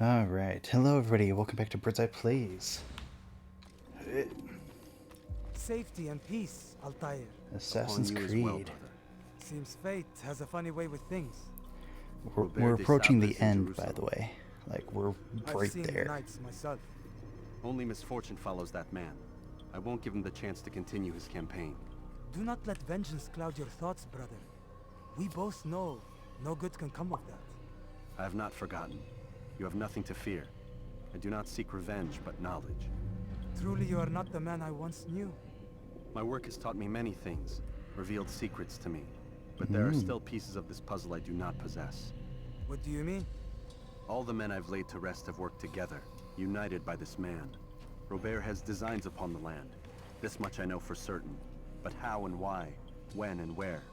Alright, hello everybody, welcome back to Bird's Eye Plays. Safety and peace, Altair. Assassin's Upon you as well, Creed. brother. Seems fate has a funny way with things. We're approaching the Robert de end, Sabres by in the way. Like, we're I've right seen the there. knights myself. Only misfortune follows that man. I won't give him the chance to continue his campaign. Do not let vengeance cloud your thoughts, brother. We both know no good can come of that. I have not forgotten. You have nothing to fear. I do not seek revenge, but knowledge. Truly you are not the man I once knew. My work has taught me many things, revealed secrets to me. But there are still pieces of this puzzle I do not possess. What do you mean? All the men I've laid to rest have worked together, united by this man. Robert has designs upon the land. This much I know for certain. But how and why, when and where,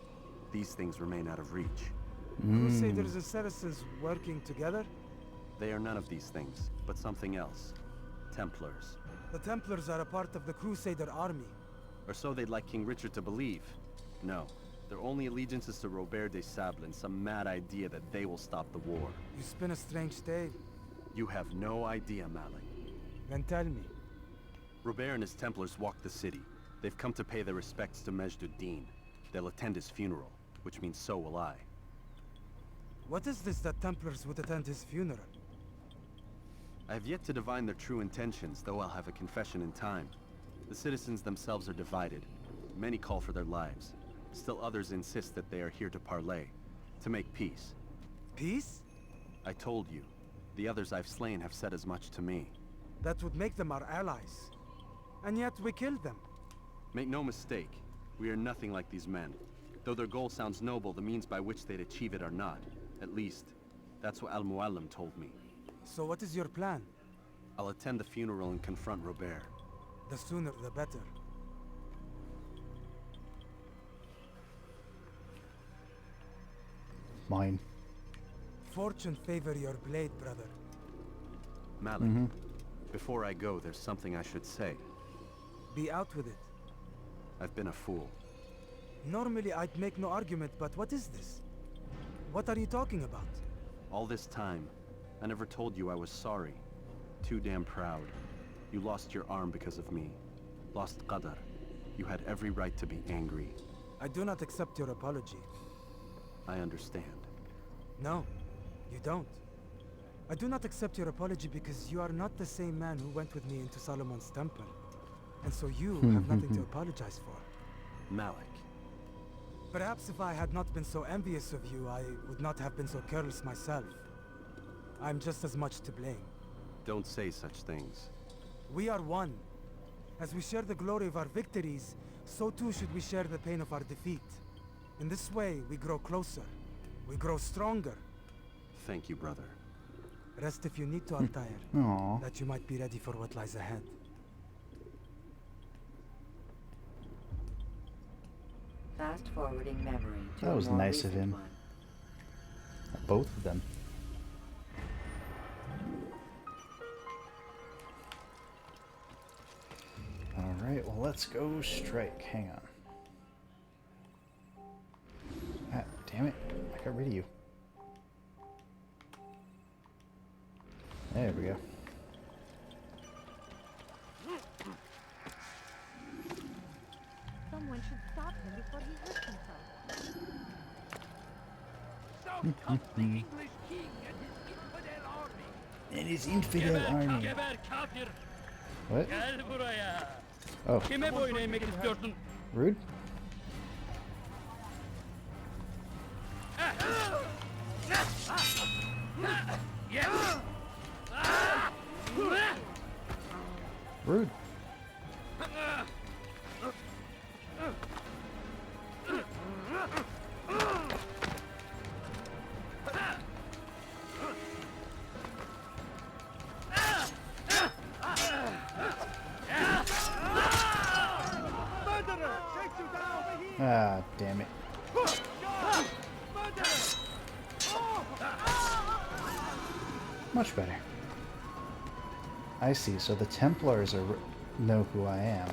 these things remain out of reach. Crusaders and Saracens working together? They are none of these things, but something else. Templars. The Templars are a part of the Crusader army. Or so they'd like King Richard to believe. No, their only allegiance is to Robert de Sabres and some mad idea that they will stop the war. You spin a strange tale. You have no idea, Malik. Then tell me. Robert and his Templars walk the city. They've come to pay their respects to Majd-ud-Din. They'll attend his funeral, which means so will I. What is this that Templars would attend his funeral? I have yet to divine their true intentions, though I'll have a confession in time. The citizens themselves are divided. Many call for their lives. Still others insist that they are here to parley, to make peace. Peace? I told you. The others I've slain have said as much to me. That would make them our allies. And yet we killed them. Make no mistake, we are nothing like these men. Though their goal sounds noble, the means by which they'd achieve it are not. At least, that's what Al-Muallim told me. So what is your plan? I'll attend the funeral and confront Robert. The sooner the better. Mine. Fortune favor your blade, brother. Malik, before I go, there's something I should say. Be out with it. I've been a fool. Normally I'd make no argument, but what is this? What are you talking about? All this time, I never told you I was sorry. Too damn proud. You lost your arm because of me. Lost Qadar. You had every right to be angry. I do not accept your apology. I understand. No, you don't. I do not accept your apology because you are not the same man who went with me into Solomon's temple. And so you have nothing to apologize for. Malik. Perhaps if I had not been so envious of you, I would not have been so careless myself. I'm just as much to blame. Don't say such things. We are one. As we share the glory of our victories, so too should we share the pain of our defeat. In this way, we grow closer. We grow stronger. Thank you, brother. Rest if you need to, Altair. Aww. That you might be ready for what lies ahead. Fast forwarding memory to That a was more nice of recent him. one. Both of them. Alright, well let's go strike. Hang on. Ah, damn it. I got rid of you. There we go. Someone should stop him before he hurts himself. So comes the English king and his infidel army. And his infidel army. Geber kafir, What? gel buraya. Oh, Kime boyun eğmek istiyorsun? rude? Yes. Rude. Ah, damn it. Much better. I see, so the Templars know who I am.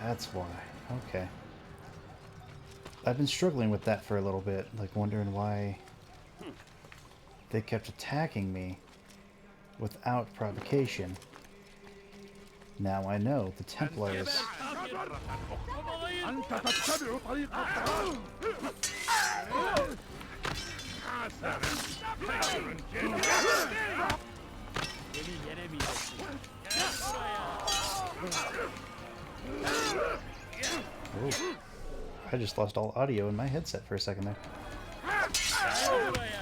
That's why. Okay. I've been struggling with that for a little bit, like wondering why They kept attacking me without provocation. Now I know the Templars. Kovalayın. أنت تتبع طريق الضلال. Beni yenemeyeceksin. Gel buraya. Whoa. I just lost all audio in my headset for a second there. Gel buraya.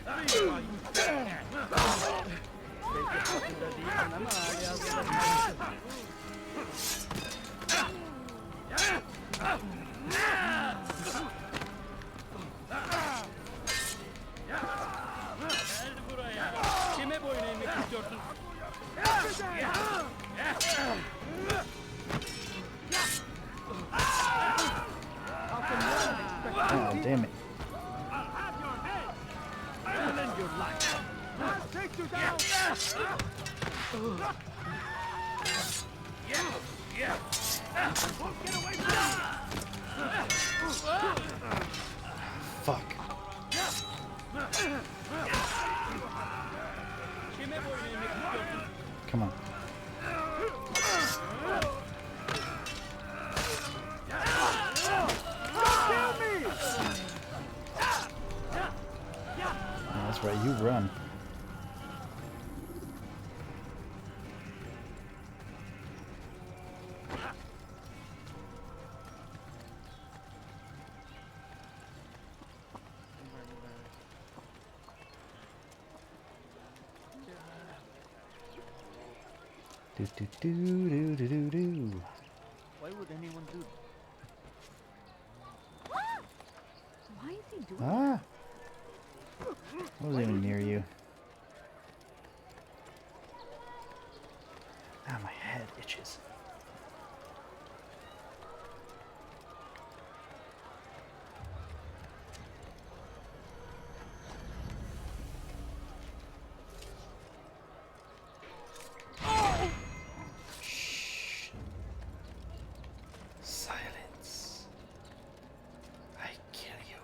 Belki farkında değilsin ama hali hazırda. Gel buraya. Kime boyun eğmek istiyorsun? Oh, damn it. Earn your life. Take you down. Fuck. Kime boyun eğmek istiyorsun? Come on. Oh, that's right, you run. Do do do do do do do. Why would anyone do that? Why is he doing Ah! I wasn't even near you. Ah, my head itches. Shh. Silence. I kill you.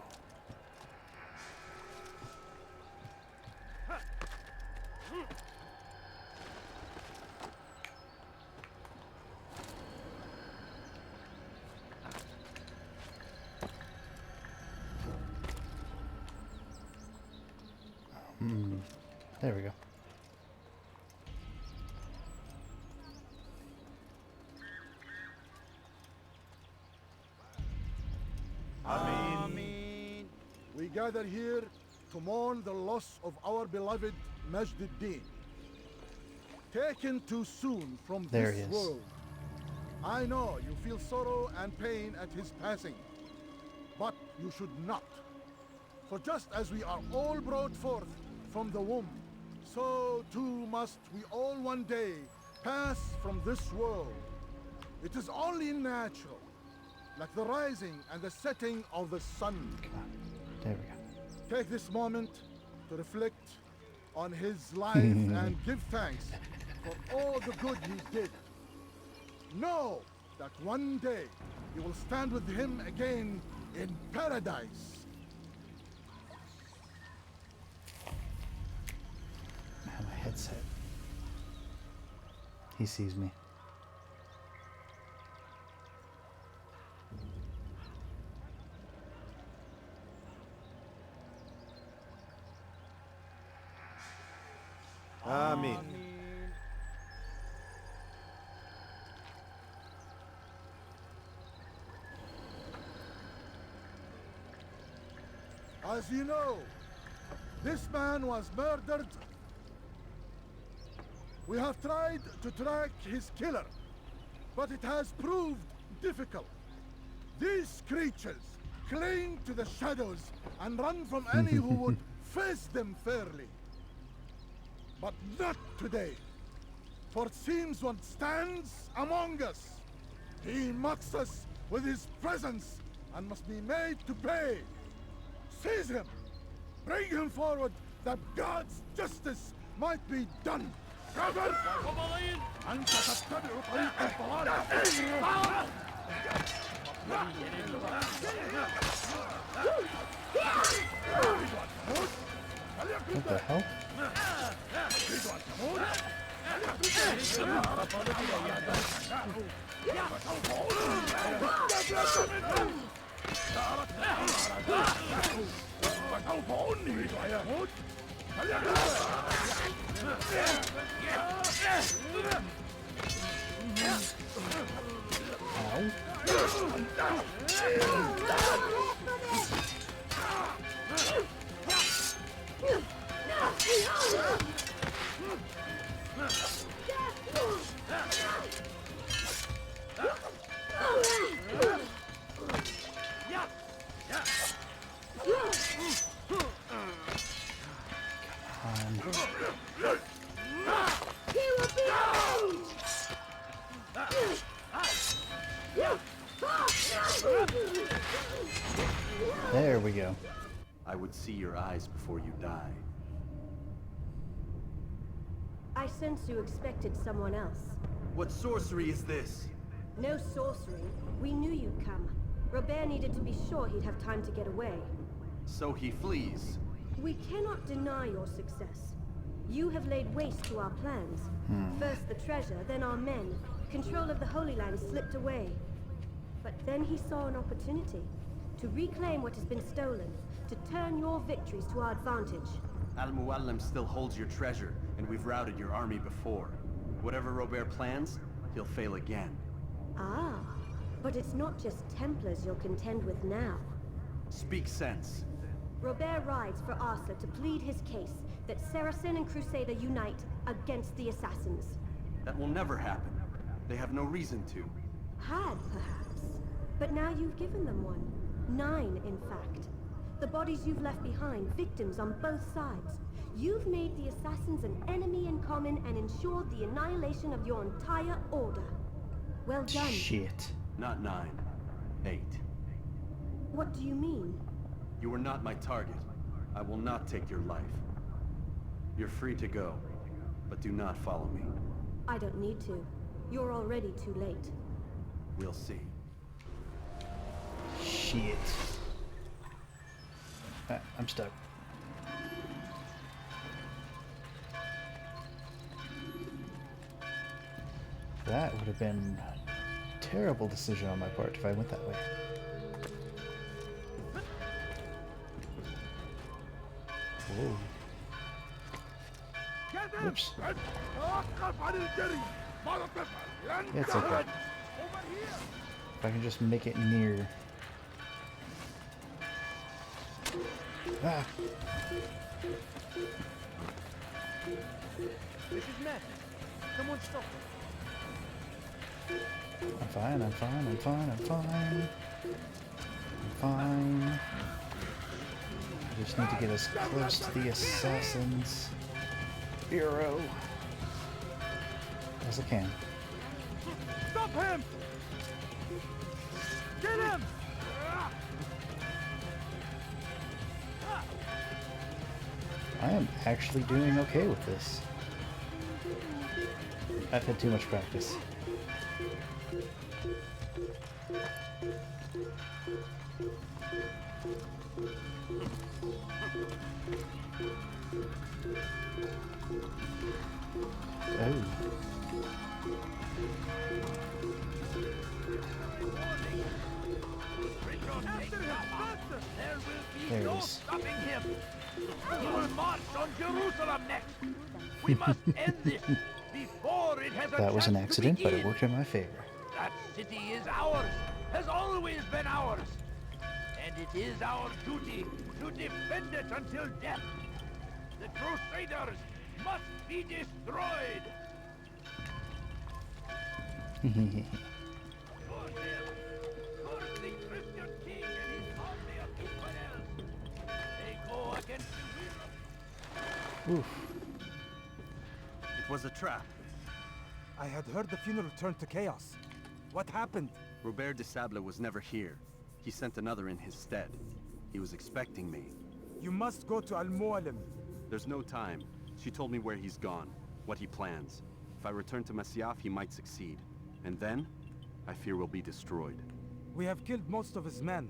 There we go. We gather here to mourn the loss of our beloved Majd-ud-Din. Taken too soon from There this he is. world. I know you feel sorrow and pain at his passing, but you should not. For just as we are all brought forth from the womb, so too must we all one day pass from this world. It is only natural, like the rising and the setting of the sun. Come on. There we go. Take this moment to reflect on his life and give thanks for all the good he did. Know that one day you will stand with him again in paradise. My headset. He sees me. Amin. As you know, this man was murdered. We have tried to track his killer, but it has proved difficult. These creatures cling to the shadows and run from any who would face them fairly. But not today, for it seems one stands among us. He mocks us with his presence and must be made to pay. Seize him! Bring him forward that God's justice might be done! Kovalayın. أنت تتبع طريق الضلال. Beni yenemeyeceksin. What the hell? There we go. I would see your eyes before you die. I sense you expected someone else. What sorcery is this? No sorcery. We knew you'd come. Robert needed to be sure he'd have time to get away. So he flees. We cannot deny your success. You have laid waste to our plans. First the treasure, then our men. Control of the Holy Land slipped away. But then he saw an opportunity to reclaim what has been stolen, to turn your victories to our advantage. Al-Muallim still holds your treasure, and we've routed your army before. Whatever Robert plans, he'll fail again. Ah, but it's not just Templars you'll contend with now. Speak sense. Robert rides for Arthur to plead his case that Saracen and Crusader unite against the Assassins. That will never happen. They have no reason to. Had, perhaps. But now you've given them one. 9, in fact. The bodies you've left behind, victims on both sides. You've made the Assassins an enemy in common and ensured the annihilation of your entire order. Well done. Shit. Not 9. 8. What do you mean? You are not my target. I will not take your life. You're free to go, but do not follow me. I don't need to. You're already too late. We'll see. Shit. I'm stuck. That would have been a terrible decision on my part if I went that way. Whoa. Oops. It's okay. If I can just make it near. Ah. This is madness. Someone stop it. I'm fine, I'm fine, I'm fine, I'm fine. I'm fine. I just need to get as close to the Assassin's Bureau as I can. Stop him! Get him! I am actually doing okay with this. I've had too much practice. Oh. There it is. Stopping him. He will march on Jerusalem next. We must end this before it has a That was an chance to accident, but it begin. worked in my favor. That city is ours, has always been ours. And it is our duty to defend it until death. The Crusaders must be destroyed. Curse him! Curse the Christian king and his army of infidels. They go against the will. Oof. It was a trap. I had heard the funeral turned to chaos. What happened? Robert de Sable was never here. He sent another in his stead. He was expecting me. You must go to Al-Mualim. There's no time. She told me where he's gone, what he plans. If I return to Masyaf, he might succeed. And then, I fear we'll be destroyed. We have killed most of his men.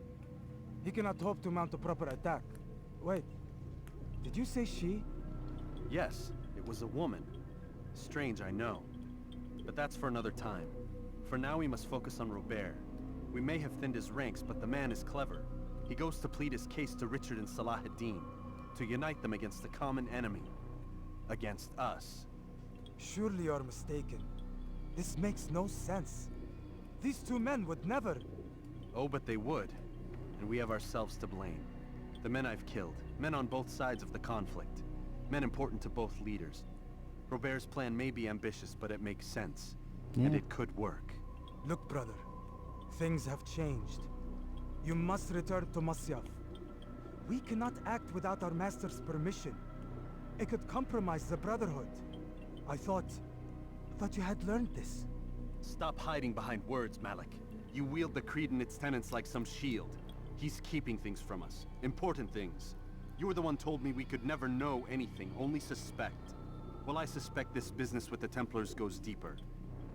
He cannot hope to mount a proper attack. Wait. Did you say she? Yes, it was a woman. Strange, I know. But that's for another time. For now, we must focus on Robert. We may have thinned his ranks, but the man is clever. He goes to plead his case to Richard and Salah ad-Din, to unite them against the common enemy. Against us. Surely you're mistaken. This makes no sense. These two men would never... Oh, but they would. And we have ourselves to blame. The men I've killed, men on both sides of the conflict. Men important to both leaders. Robert's plan may be ambitious, but it makes sense. And it could work. Look, brother. Things have changed. You must return to Masyaf. We cannot act without our master's permission. It could compromise the Brotherhood. I thought you had learned this. Stop hiding behind words, Malik. You wield the creed and its tenets like some shield. He's keeping things from us. Important things. You were the one told me we could never know anything, only suspect. Well, I suspect this business with the Templars goes deeper.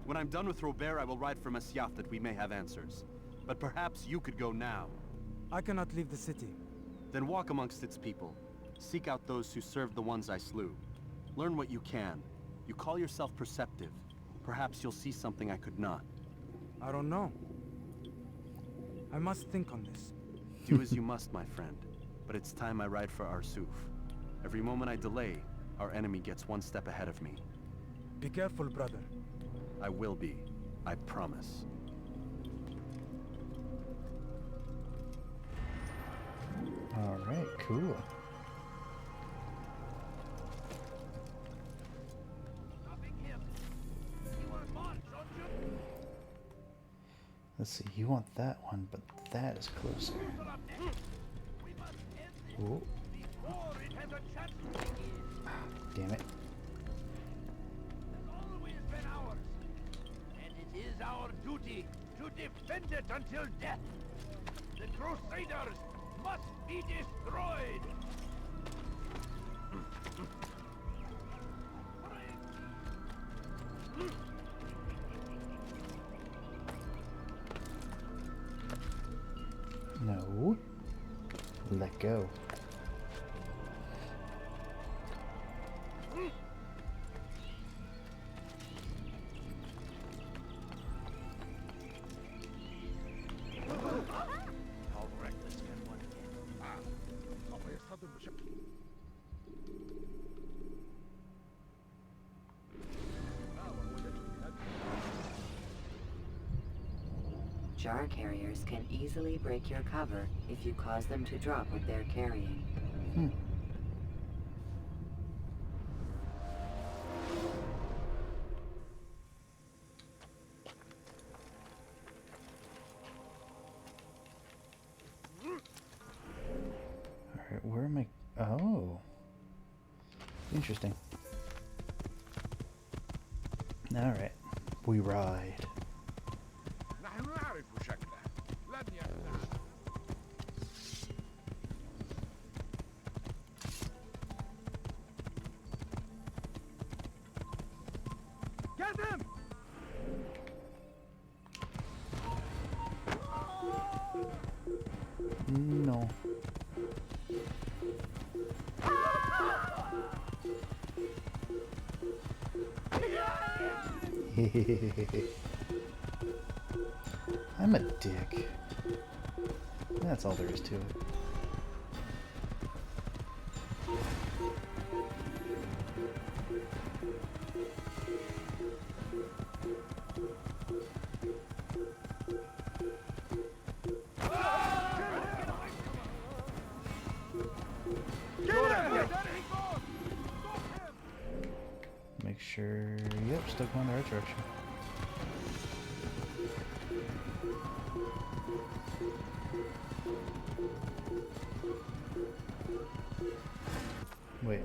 When I'm done with Robert, I will ride for Masyaf that we may have answers. But perhaps you could go now. I cannot leave the city. Then walk amongst its people. Seek out those who served the ones I slew. Learn what you can. You call yourself perceptive. Perhaps you'll see something I could not. I don't know. I must think on this. Do as you must, my friend. But it's time I ride for Arsuf. Every moment I delay, our enemy gets one step ahead of me. Be careful, brother. I will be. I promise. Alright, cool. Stopping him. You want to march, don't you? Let's see, you want that one, but that is closer. Hold up next. We must end this Oh, before it has a chance to begin. damn it. Has always been ours. And it is our duty to defend it until death. The Crusaders must be destroyed. No. Let go. How reckless can one get? Jar carriers can easily break your cover if you cause them to drop what they're carrying. Alright, where am I? Oh. Interesting. Alright, we ride. نحن نعرف شكله لن يخدعنا. Get him! No. I'm a dick. That's all there is to it. Make sure, yep, still going the right direction. Wait.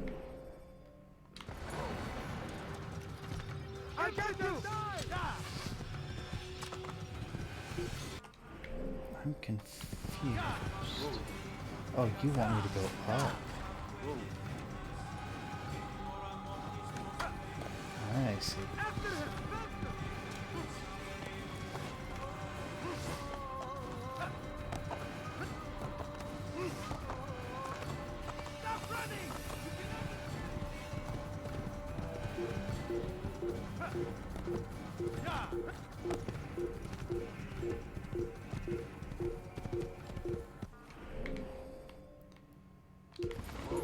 I get you! I'm confused. Oh, you want me to go up? I see. Stop running!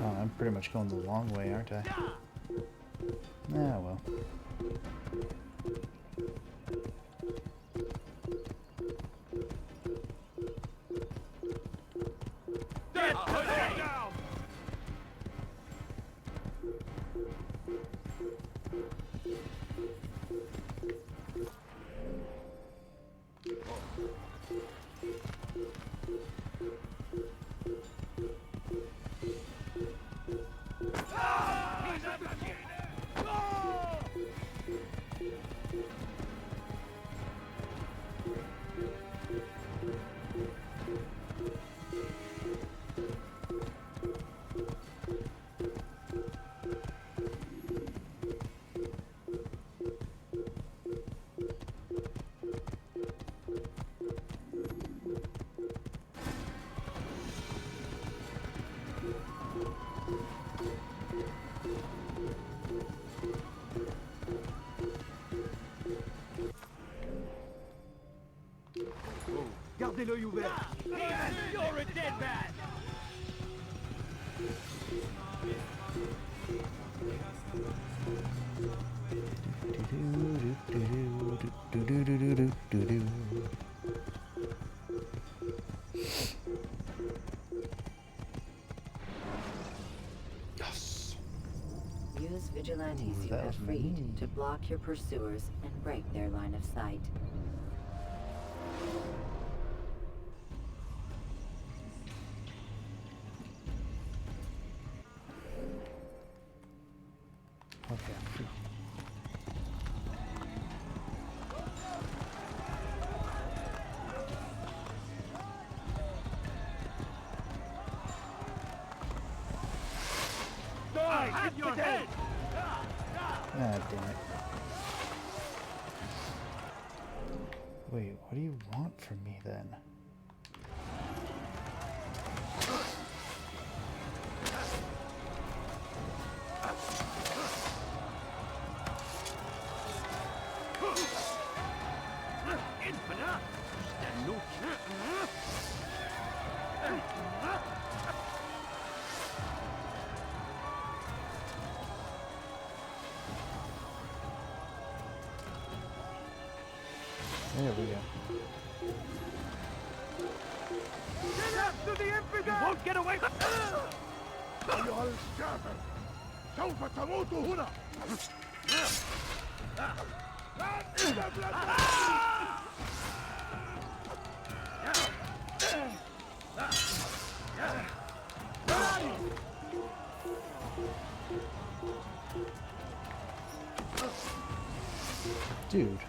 Oh, I'm pretty much going the long way, aren't I? Ah, well. Gardez l'œil ouvert. You're a dead man! Yes. Use vigilantes you that have was freed me. to block your pursuers and break their line of sight. Okay. Phew. Have your head! Ah, damn it. Wait, what do you want from me then? Infinite! Stand no There we go. You won't get away! أيها الكافر سوف تموت هنا. Dude.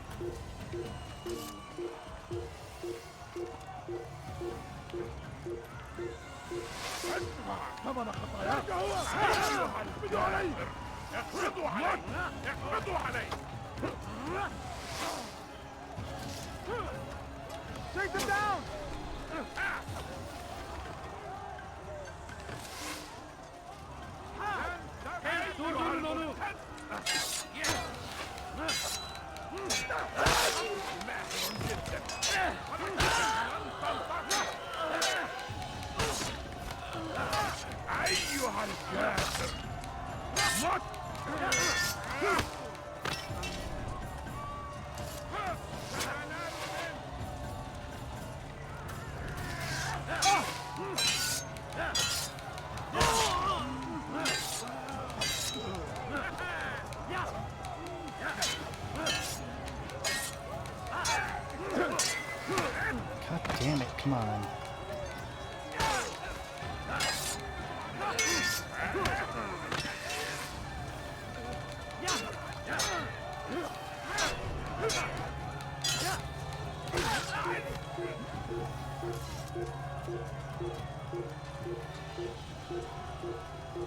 ادفع ثمن خطاياك. اقبضوا عليه. اقبضوا عليه. اقبضوا عليه. Take them down! أيها الكافر مت. God damn it, come on.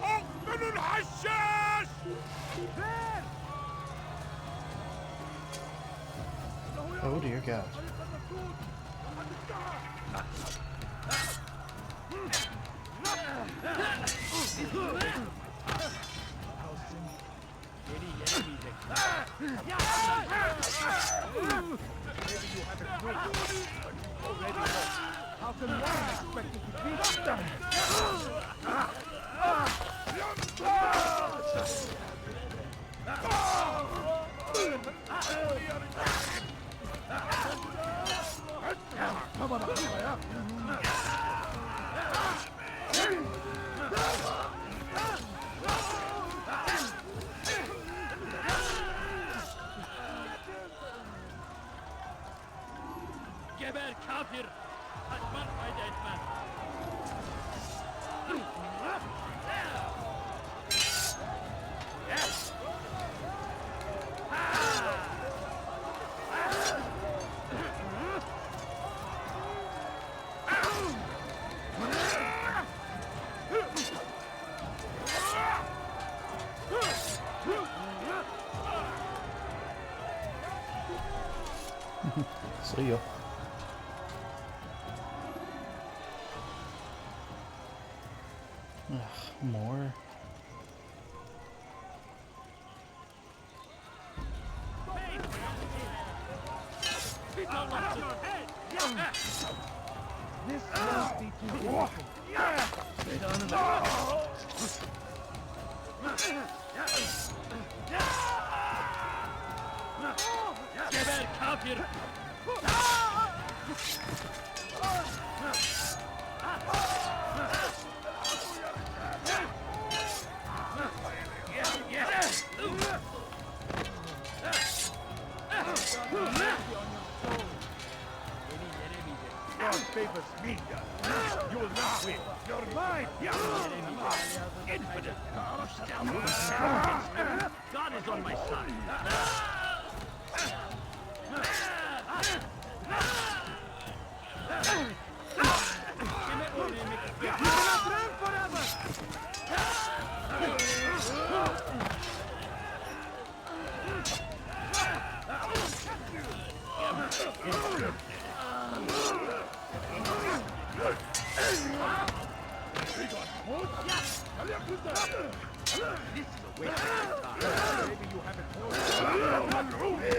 أقبل الحشاش. Oh dear God. How can one expect to defeat them? Geber kafir! Kaçmak fayda etmez. See ya. Ugh, more. This must be too difficult. Geber kafir! God favors me. You will not win. You're mine. Infidel! God is on my side. You cannot run forever.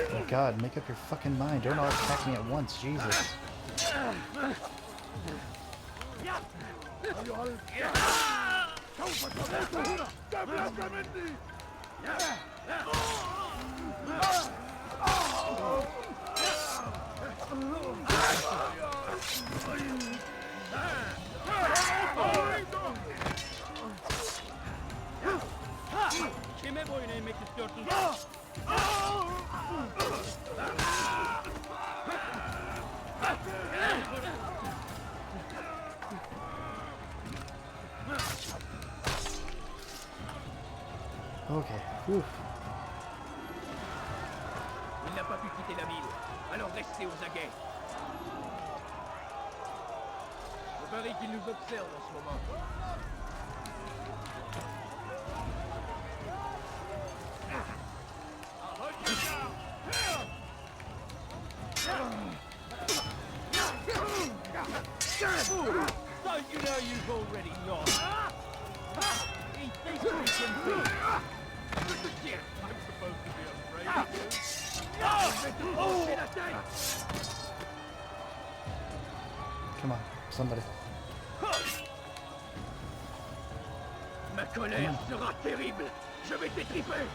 Oh God, make up your fucking mind. Don't all attack me at once, Jesus. Kime boyun eğmek istiyorsun? Okay. Whew. Il n'a pas pu quitter la ville, alors restez aux aguets. Je parie qu'il nous observe en ce moment. Don't you know you've already lost? He thinks he can beat. I'm supposed to be afraid of you. Come on, somebody. Ma colère sera terrible. Je vais t'étriper.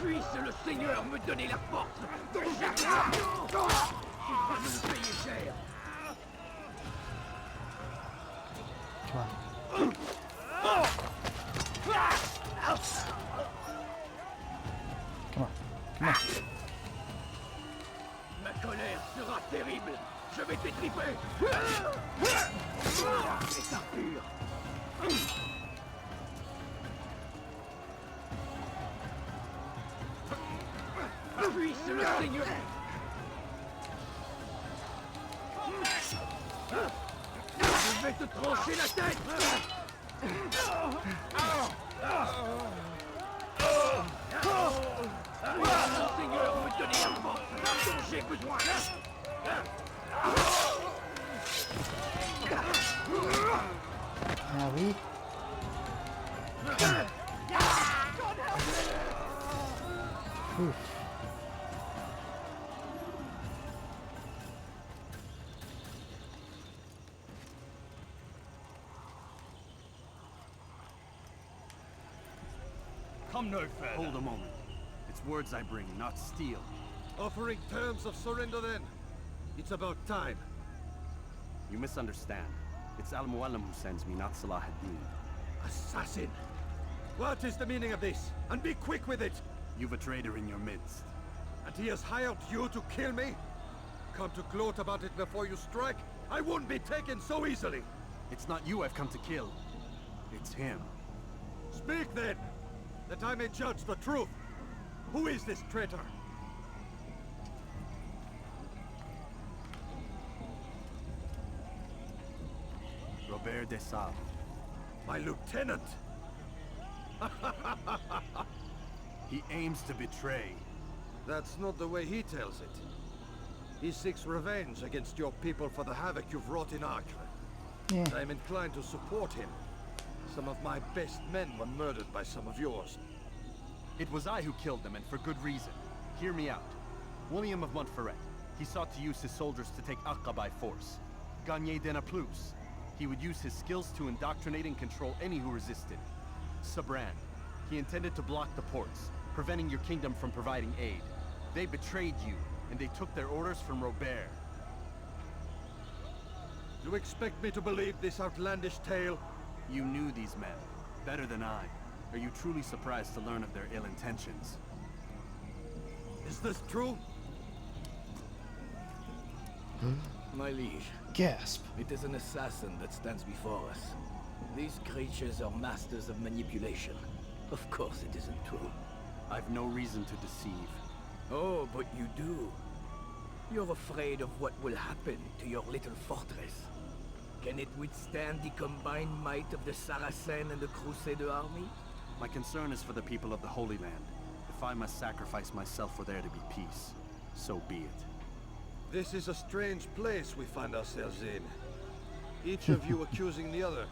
Puisse le Seigneur me donner la force dont j'ai besoin. Tu vas me le payer cher. Come on. Come on. Come on. Ma colère sera terrible. Je vais t'étriper. C'est Arthur. Puisse le Seigneur. Je vais te trancher la tête. Puisse le Seigneur me donner la force dont j'ai besoin. Howie. Oof. Come no further. Hold a moment. It's words I bring, not steel. Offering terms of surrender then. It's about time. You misunderstand. It's Al-Mualim who sends me, not Salah ad-Din. Assassin! What is the meaning of this? And be quick with it! You've a traitor in your midst. And he has hired you to kill me? Come to gloat about it before you strike? I won't be taken so easily! It's not you I've come to kill. It's him. Speak then! That I may judge the truth! Who is this traitor? Robert de Sable. My lieutenant! He aims to betray. That's not the way he tells it. He seeks revenge against your people for the havoc you've wrought in Acre. Yeah. I'm inclined to support him. Some of my best men were murdered by some of yours. It was I who killed them, and for good reason. Hear me out. William of Montferrat. He sought to use his soldiers to take Acre by force. Gagné de Naplouse. He would use his skills to indoctrinate and control any who resisted. Sabran. He intended to block the ports, preventing your kingdom from providing aid. They betrayed you, and they took their orders from Robert. You expect me to believe this outlandish tale? You knew these men, better than I. Are you truly surprised to learn of their ill intentions? Is this true? My liege, Gasp. it is an assassin that stands before us. These creatures are masters of manipulation. Of course it isn't true. I've no reason to deceive. Oh, but you do. You're afraid of what will happen to your little fortress. Can it withstand the combined might of the Saracen and the Crusader army? My concern is for the people of the Holy Land. If I must sacrifice myself for there to be peace, so be it. This is a strange place we find ourselves in. Each of you accusing the other.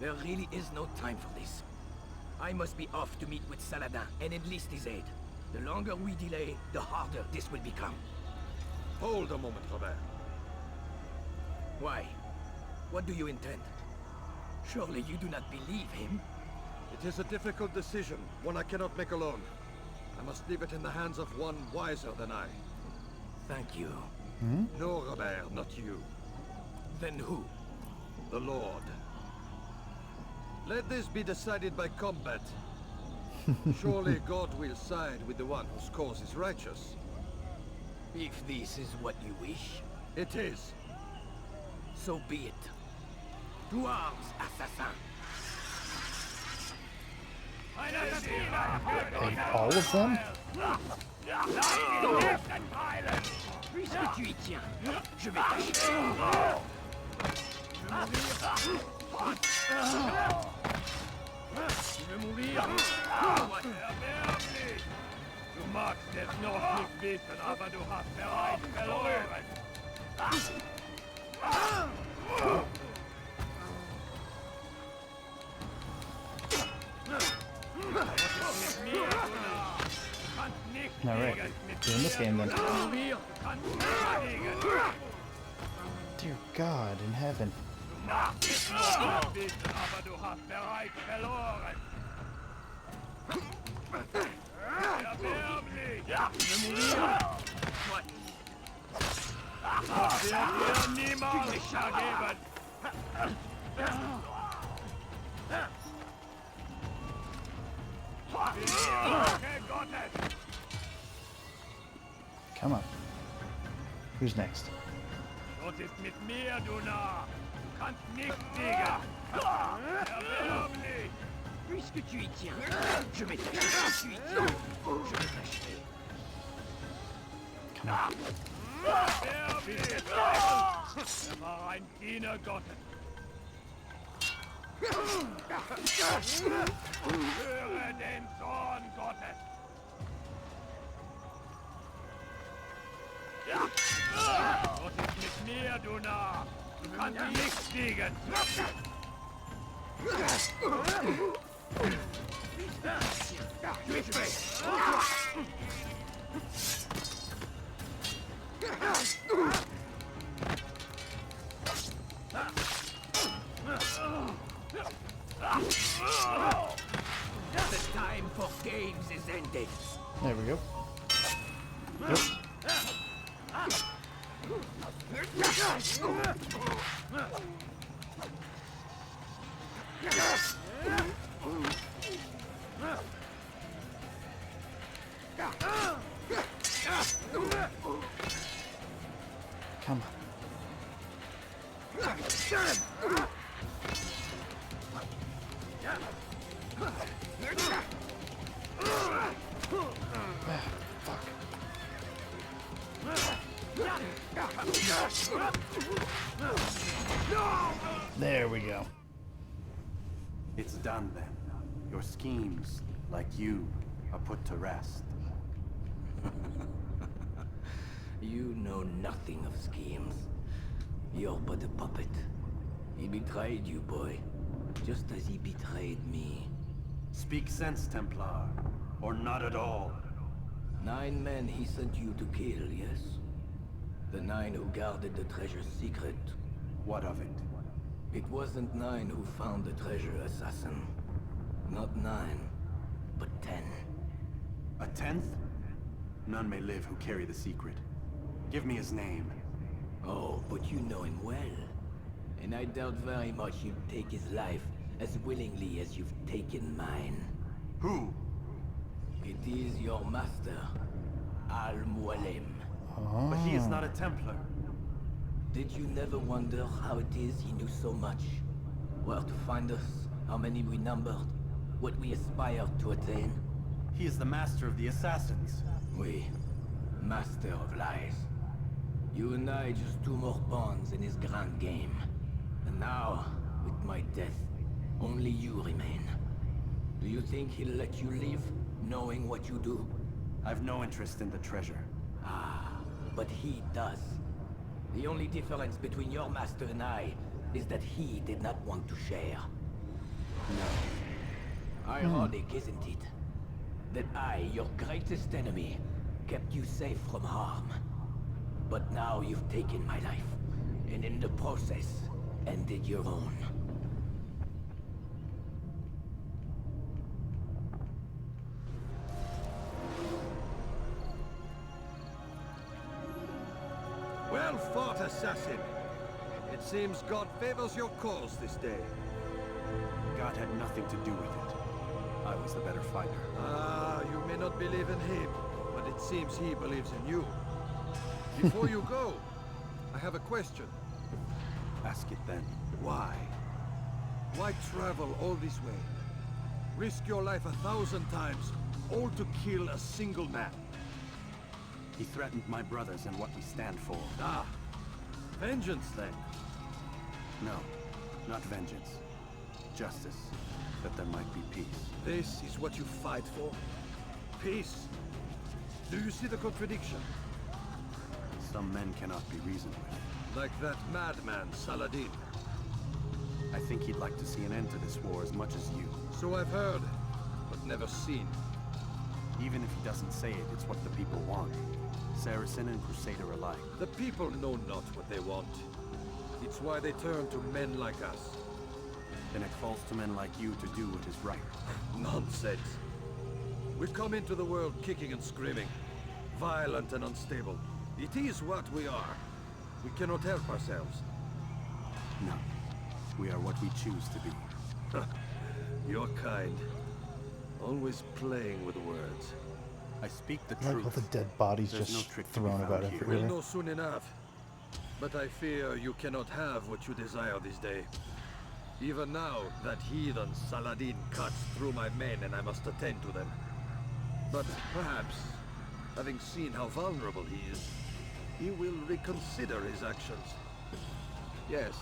There really is no time for this. I must be off to meet with Saladin and enlist his aid. The longer we delay, the harder this will become. Hold a moment, Robert. Why? What do you intend? Surely you do not believe him? It is a difficult decision, one I cannot make alone. I must leave it in the hands of one wiser than I. Thank you. No, Robert, not you. Then who? The Lord. Let this be decided by combat. Surely God will side with the one whose cause is righteous. If this is what you wish, It is. so be it. To arms, assassin! Hey, all of them? Puisque tu y tiens, je vais t'achever. Tu veux mourir? Du magst es noch nicht wissen, aber du hast bereits verloren. Alright, doing this game then. Dear God in heaven. Du magst es noch nicht wissen, aber du hast bereits verloren. Erbärmlich! Tu veux mourir? Das wird dir niemals vergeben! Come on. Who's next? Was ist mit mir, du Narr? Du kannst nicht siegen! Erbärmlich! Puisque tu y tiens, je vais t'achever. Je vais t'achever. Come on. Erbärmlich! Er war ein Diener Gottes! Höre den Zorn Gottes! Wat is mit mir, du Narr? Du kannst nicht fliegen! Gib weg! The time for games is ended. There we go. Yep. Come on. There we go. It's done then. Your schemes, like you, are put to rest. You know nothing of schemes. You're but a puppet. He betrayed you, boy. Just as he betrayed me. Speak sense, Templar. Or not at all. 9 men he sent you to kill, yes? The 9 who guarded the treasure's secret. What of it? It wasn't 9 who found the treasure, assassin. Not 9, but 10. A 10th? None may live who carry the secret. Give me his name. Oh, but you know him well. And I doubt very much you'd take his life as willingly as you've taken mine. Who? It is your master, Al-Mualim. Oh. But he is not a Templar. Did you never wonder how it is he knew so much? Where to find us, how many we numbered, what we aspired to attain? He is the master of the assassins. We, master of lies. You and I just 2 more pawns in his grand game. And now, with my death, only you remain. Do you think he'll let you live, knowing what you do? I've no interest in the treasure. Ah, but he does. The only difference between your master and I is that he did not want to share. No. Ironic, isn't it? That I, your greatest enemy, kept you safe from harm. But now you've taken my life, and in the process, ended your own. Well fought, assassin. It seems God favors your cause this day. God had nothing to do with it. I was the better fighter. Ah, you may not believe in him, but it seems he believes in you. Before you go, I have a question. Ask it then. Why? Why travel all this way? Risk your life 1,000 times, all to kill a single man. He threatened my brothers and what we stand for. Ah, vengeance then. No, not vengeance. Justice, that there might be peace. This is what you fight for? Peace? Do you see the contradiction? Some men cannot be reasoned with. Like that madman, Saladin. I think he'd like to see an end to this war as much as you. So I've heard, but never seen. Even if he doesn't say it, it's what the people want. Saracen and Crusader alike. The people know not what they want. It's why they turn to men like us. Then it falls to men like you to do what is right. Nonsense. We've come into the world kicking and screaming. Violent and unstable. It is what we are. We cannot help ourselves. No. We are what we choose to be. You're kind. Always playing with words. I speak the I like truth. all the dead bodies There's just no trick to be thrown found about here. We'll everywhere. know soon enough. But I fear you cannot have what you desire this day. Even now, that heathen Saladin cuts through my men and I must attend to them. But perhaps, having seen how vulnerable he is, he will reconsider his actions. Yes,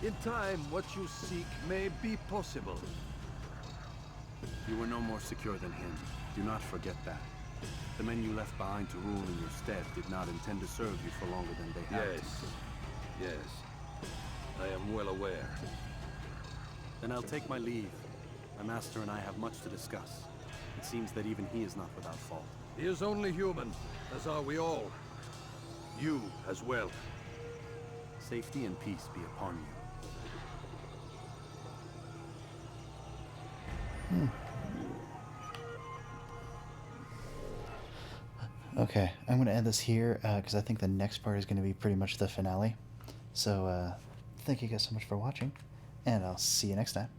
in time, what you seek may be possible. You were no more secure than him. Do not forget that. The men you left behind to rule in your stead did not intend to serve you for longer than they had to. Yes. I am well aware. Then I'll take my leave. My master and I have much to discuss. It seems that even he is not without fault. He is only human, as are we all. You as well. Safety and peace be upon you. Okay, I'm going to end this here because I think the next part is going to be pretty much the finale. So, thank you guys so much for watching, and I'll see you next time.